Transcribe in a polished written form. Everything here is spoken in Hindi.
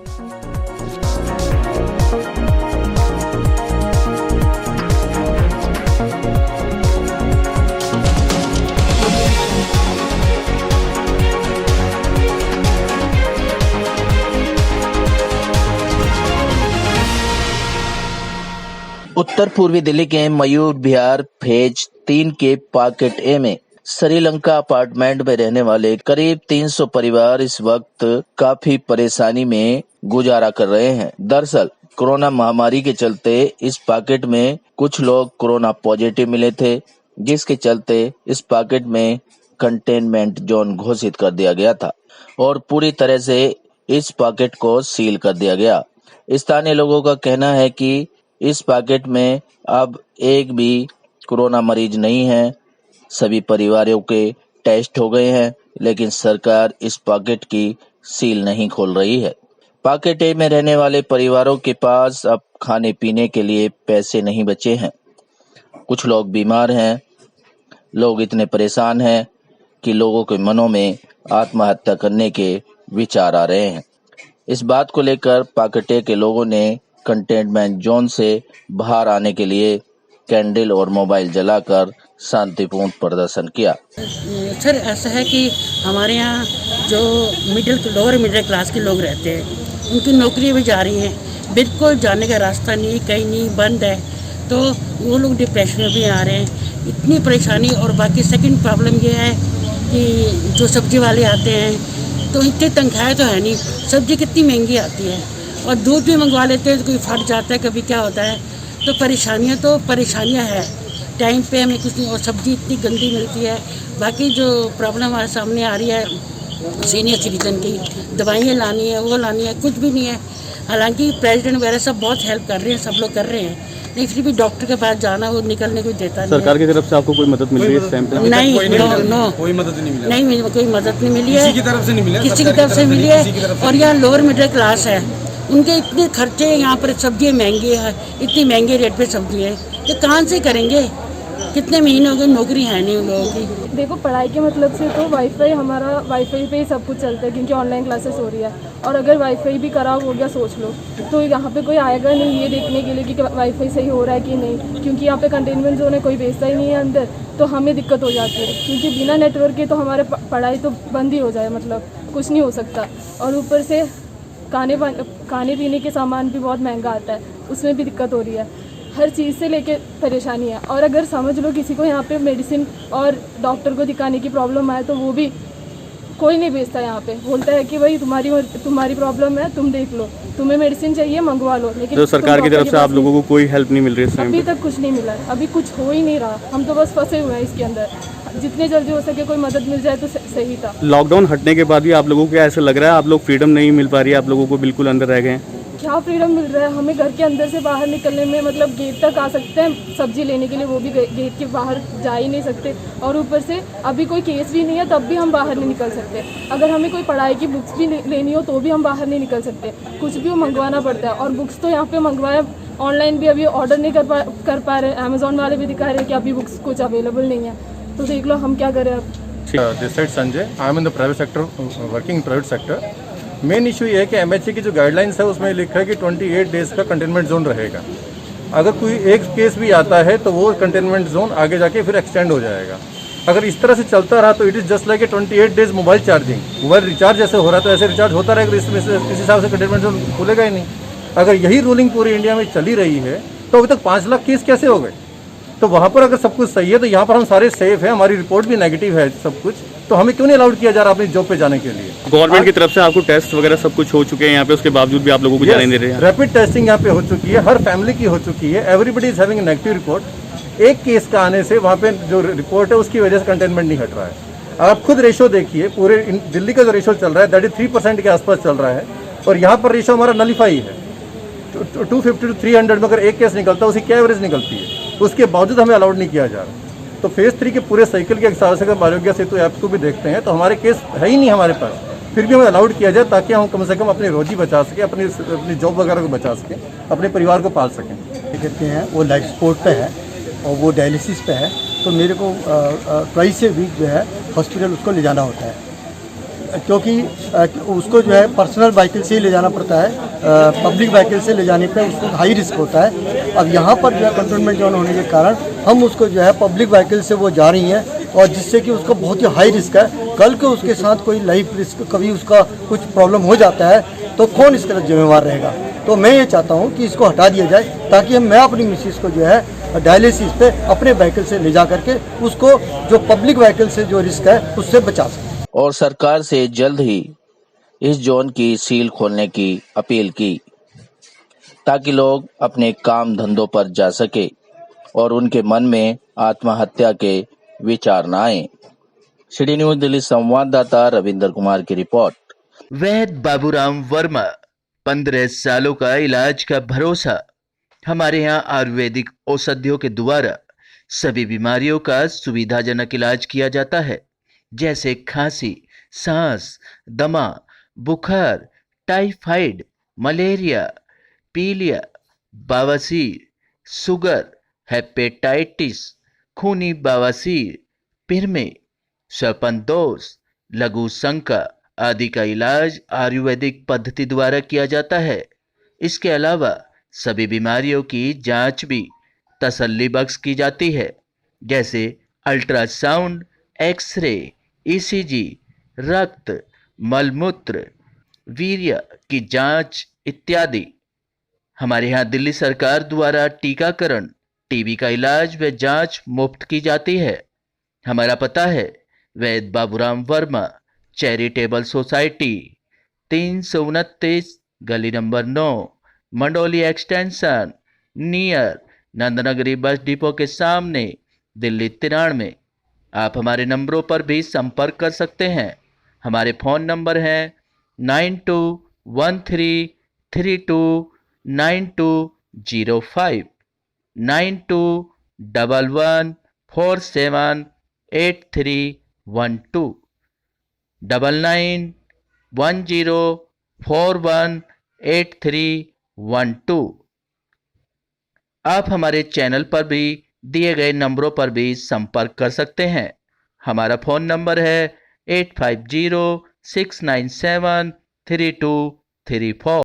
उत्तर पूर्वी दिल्ली के मयूर विहार फेज 3 के पॉकेट ए में श्रीलंका अपार्टमेंट में रहने वाले करीब 300 परिवार इस वक्त काफी परेशानी में गुजारा कर रहे हैं। दरअसल कोरोना महामारी के चलते इस पॉकेट में कुछ लोग कोरोना पॉजिटिव मिले थे, जिसके चलते इस पॉकेट में कंटेनमेंट जोन घोषित कर दिया गया था और पूरी तरह से इस पॉकेट को सील कर दिया गया। स्थानीय लोगों का कहना है कि इस पॉकेट में अब एक भी कोरोना मरीज नहीं है। सभी परिवारों के टेस्ट हो गए हैं, लेकिन सरकार इस पॉकेट की सील नहीं खोल रही है। पॉकेट ए में रहने वाले परिवारों के पास अब खाने पीने के लिए पैसे नहीं बचे हैं। कुछ लोग बीमार हैं। लोग इतने परेशान हैं कि लोगों के मनों में आत्महत्या करने के विचार आ रहे हैं। इस बात को लेकर पॉकेट ए के लोगों ने कंटेनमेंट जोन से बाहर आने के लिए कैंडल और मोबाइल जलाकर शांतिपूर्ण प्रदर्शन किया। सर ऐसा है कि हमारे यहाँ जो लोअर मिडिल क्लास के लोग रहते हैं, उनकी नौकरी भी जा रही हैं, बिल्कुल जाने का रास्ता नहीं, कहीं नहीं, बंद है, तो वो लोग डिप्रेशन में भी आ रहे हैं। इतनी परेशानी। और बाकी सेकंड प्रॉब्लम ये है कि जो सब्जी वाले आते हैं तो इतनी तनख्वाहें तो है नहीं, सब्जी कितनी महंगी आती है, और दूध भी मंगवा लेते हैं तो कोई फट जाता है, कभी क्या होता है। तो परेशानियाँ है, टाइम पे हमें कुछ नहीं, और सब्जी इतनी गंदी मिलती है। बाकी जो प्रॉब्लम हमारे सामने आ रही है सीनियर सिटीजन की, दवाइयाँ लानी है, वो लानी है, कुछ भी नहीं है। हालांकि प्रेसिडेंट वगैरह सब बहुत हेल्प कर रहे हैं, सब लोग कर रहे हैं, नहीं फिर भी डॉक्टर के पास जाना, वो निकलने को देता नहीं। सरकार की तरफ से आपको कोई मदद मिल रही है इस टाइम पे? नहीं, नो, कोई मदद नहीं मिली। नहीं, कोई मदद नहीं मिली है, किसी की तरफ से नहीं मिली, किसी की तरफ से मिली है। और यहाँ लोअर मिडिल क्लास है, उनके इतने खर्चे, यहाँ पर सब्जियाँ महंगी है, इतनी महंगे रेट पे सब्जी है, ये कहाँ से करेंगे? कितने महीने हो गए, नौकरी है नहीं उन लोगों की। देखो पढ़ाई के मतलब से तो हमारा वाईफाई पे ही सब कुछ चलता है, क्योंकि ऑनलाइन क्लासेस हो रही है। और अगर वाईफाई भी खराब हो गया सोच लो, तो यहाँ पे कोई आएगा नहीं ये देखने के लिए कि वाईफाई सही हो रहा है कि नहीं, क्योंकि यहाँ पे कंटेनमेंट जोन है, कोई भेजता ही नहीं है अंदर, तो हमें दिक्कत हो जाती है। क्योंकि बिना नेटवर्क के तो हमारे पढ़ाई तो बंद ही हो जाए, मतलब कुछ नहीं हो सकता। और ऊपर से खाने पीने के सामान भी बहुत महंगा आता है, उसमें भी दिक्कत हो रही है। हर चीज़ से लेके परेशानी है। और अगर समझ लो किसी को यहाँ पे मेडिसिन और डॉक्टर को दिखाने की प्रॉब्लम आए तो वो भी कोई नहीं भेजता। यहाँ पे बोलता है कि भाई तुम्हारी प्रॉब्लम है, तुम देख लो, तुम्हें मेडिसिन चाहिए मंगवा लो। लेकिन तो सरकार की तरफ से आप लोगों को कोई हेल्प नहीं मिल रही है? अभी तक कुछ नहीं मिला है, अभी कुछ हो ही नहीं रहा, हम तो बस फंसे हुए हैं इसके अंदर। जितने जल्दी हो सके कोई मदद मिल जाए तो सही था। लॉकडाउन हटने के बाद भी आप लोगों को क्या ऐसा लग रहा है आप लोग फ्रीडम नहीं मिल पा रही है, आप लोगों को बिल्कुल अंदर रह गए हैं? क्या फ्रीडम मिल रहा है हमें? घर के अंदर से बाहर निकलने में, मतलब गेट तक आ सकते हैं सब्जी लेने के लिए, वो भी गेट के बाहर जा ही नहीं सकते। और ऊपर से अभी कोई केस भी नहीं है, तब भी हम बाहर नहीं निकल सकते। अगर हमें कोई पढ़ाई की बुक्स भी लेनी हो तो भी हम बाहर नहीं निकल सकते, कुछ भी मंगवाना पड़ता है। और बुक्स तो यहाँ पे मंगवाया, ऑनलाइन भी अभी ऑर्डर नहीं कर पा रहे। अमेजोन वाले भी दिखा रहे हैं कि अभी बुक्स कुछ अवेलेबल नहीं है, तो देख लो हम क्या करें अब। This side Sanjay, I am in the private sector, working in private sector. Main issue ये है कि एमएचसी की जो गाइडलाइंस है उसमें लिखा है कि 28 डेज का कंटेनमेंट जोन रहेगा। अगर कोई एक केस भी आता है तो वो कंटेनमेंट जोन आगे जाके फिर एक्सटेंड हो जाएगा। अगर इस तरह से चलता रहा तो it is just like a 28 days mobile charging. Mobile recharge जैसे हो रहा है तो ऐसे रिचार्ज होता रहेगा, इस हिसाब से कंटेनमेंट जोन खुलेगा ही नहीं। अगर यही रूलिंग पूरी इंडिया में चली रही है तो अभी तक 5 लाख केस कैसे हो गए? तो वहाँ पर अगर सब कुछ सही है तो यहाँ पर हम सारे सेफ हैं, हमारी रिपोर्ट भी नेगेटिव है सब कुछ, तो हमें क्यों नहीं अलाउड किया जा रहा अपनी जॉब पे जाने के लिए? गवर्नमेंट की तरफ से आपको टेस्ट वगैरह सब कुछ हो चुके हैं यहाँ पे, उसके बावजूद भी आप लोगों को जाने नहीं दे रहे हैं? रैपिड टेस्टिंग यहाँ पे हो चुकी है, हर फैमिली की हो चुकी है, everybody is having negative report. एक केस का आने से वहाँ पे जो रिपोर्ट है उसकी वजह से कंटेनमेंट नहीं हट रहा है। आप खुद रेशो देखिए, पूरे दिल्ली का जो रेशो चल रहा है दैट इज 3% के आसपास चल रहा है, और यहाँ पर रेशो हमारा नलीफाई है 250 to 300 में। अगर एक केस निकलता है उसकी क्या एवरेज निकलती है, उसके बावजूद हमें अलाउड नहीं किया जा रहा। तो फेज़ 3 के पूरे साइकिल के हिसाब से अगर आरोग्य सेतु ऐप को भी देखते हैं तो हमारे केस है ही नहीं हमारे पास, फिर भी हमें अलाउड किया जाए ताकि हम कम से कम अपनी रोजी बचा सकें, अपनी जॉब वगैरह को बचा सकें, अपने परिवार को पाल सकें। कहते हैं वो लाइफ सपोर्ट पे है और वो डायलिसिस पे है, तो मेरे को ट्वाइस ए वीक जो है हॉस्पिटल उसको ले जाना होता है। क्योंकि उसको जो है पर्सनल व्हीकल से ही ले जाना पड़ता है, पब्लिक व्हीकल से ले जाने पे उसको हाई रिस्क होता है। अब यहाँ पर जो है कंटोनमेंट जोन होने के कारण हम उसको जो है पब्लिक व्हीकल से वो जा रही हैं, और जिससे कि उसको बहुत ही हाई रिस्क है। कल को उसके साथ कोई लाइफ रिस्क, कभी उसका कुछ प्रॉब्लम हो जाता है तो कौन इसका जिम्मेवार रहेगा। तो मैं ये चाहता हूँ कि इसको हटा दिया जाए, ताकि मैं अपनी मिसेस को जो है डायलिसिस पे अपने व्हीकल से ले जा करके उसको जो पब्लिक व्हीकल से जो रिस्क है उससे बचा सकें। और सरकार से जल्द ही इस जोन की सील खोलने की अपील की, ताकि लोग अपने काम धंधों पर जा सके और उनके मन में आत्महत्या के विचार न आए। सिटी न्यूज दिल्ली संवाददाता रविंद्र कुमार की रिपोर्ट। वैद्य बाबूराम वर्मा, 15 सालों का इलाज का भरोसा। हमारे यहाँ आयुर्वेदिक औषधियों के द्वारा सभी बीमारियों का सुविधाजनक इलाज किया जाता है, जैसे खांसी, सांस, दमा, बुखार, टाइफाइड, मलेरिया, पीलिया, बवासीर, शुगर, हेपेटाइटिस, खूनी बवासीर, पिरमे, श्वापनदोष, लघु शंका आदि का इलाज आयुर्वेदिक पद्धति द्वारा किया जाता है। इसके अलावा सभी बीमारियों की जांच भी तसल्ली बख्श की जाती है, जैसे अल्ट्रासाउंड, एक्सरे, ईसीजी, रक्त, मलमूत्र, वीर्य की जांच इत्यादि। हमारे यहाँ दिल्ली सरकार द्वारा टीकाकरण, टीबी का इलाज व जांच मुफ्त की जाती है। हमारा पता है वैद्य बाबूराम वर्मा, चैरिटेबल सोसाइटी, 329 गली number 9, Mandoli extension, near Nand Nagri bus depot के सामने, दिल्ली 93। आप हमारे नंबरों पर भी संपर्क कर सकते हैं। हमारे फ़ोन नंबर हैं 9213329205, 9211478312, 9910418312। आप हमारे चैनल पर भी दिए गए नंबरों पर भी संपर्क कर सकते हैं। हमारा फ़ोन नंबर है 8506973234।